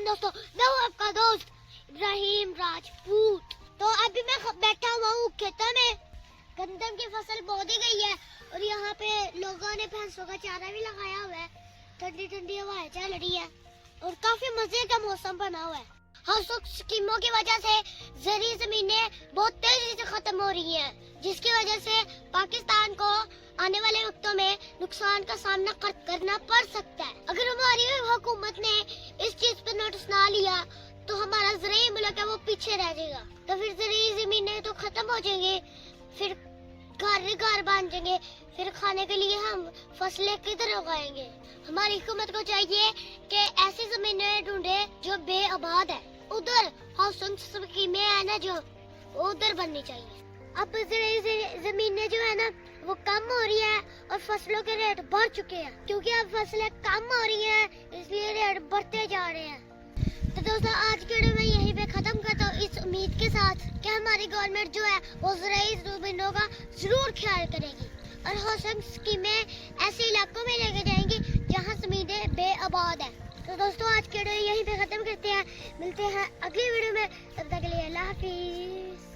दोस्तों, मैं हूँ आपका दोस्त इब्राहिम राजपूत। तो अभी मैं बैठा हुआ हूँ खेतों में। गंदम की फसल बो दी गई है और यहाँ पे लोगों ने भैंसों का चारा भी लगाया हुआ है। ठंडी ठंडी हवाएं चल रही है और काफी मजे का मौसम बना हुआ है। हाउस स्कीमों की वजह से जरी जमीनें बहुत तेजी से खत्म हो रही हैं, जिसकी वजह से पाकिस्तान को आने वाले वक्तों में नुकसान का सामना करना पड़ सकता है। अगर हमारी हुकूमत ने इस चीज पर नोटिस ना लिया तो हमारा ज़राई मुल्क है वो पीछे रह जाएगा। तो फिर ज़राई जमीनें तो खत्म हो जाएंगी, फिर घर बन जाएंगे, फिर खाने के लिए हम फसलें किधर उगाएंगे। हमारी हुकूमत को चाहिए कि ऐसी जमीनें ढूंढे जो बेआबाद है, उधर हाउसिंग स्कीमें है ना जो उधर बननी चाहिए। अब जमीनें जो है ना वो कम हो रही है और फसलों के रेट बढ़ चुके हैं, क्योंकि अब फसलें कम हो रही हैं इसलिए रेट बढ़ते जा रहे हैं। तो दोस्तों आज के वीडियो में यहीं पे खत्म करता हूँ, इस उम्मीद के साथ कि हमारी गवर्नमेंट जो है वो ज़राई ज़मीनों का जरूर ख्याल करेगी और हाउसिंग स्कीमें ऐसे इलाकों में लेके जाएंगी जहाँ जमीनें बेआबाद है। तो दोस्तों आज के वीडियो यहीं पे खत्म करते हैं, मिलते हैं अगली वीडियो में, तब तक के लिए अल्लाह हाफिज।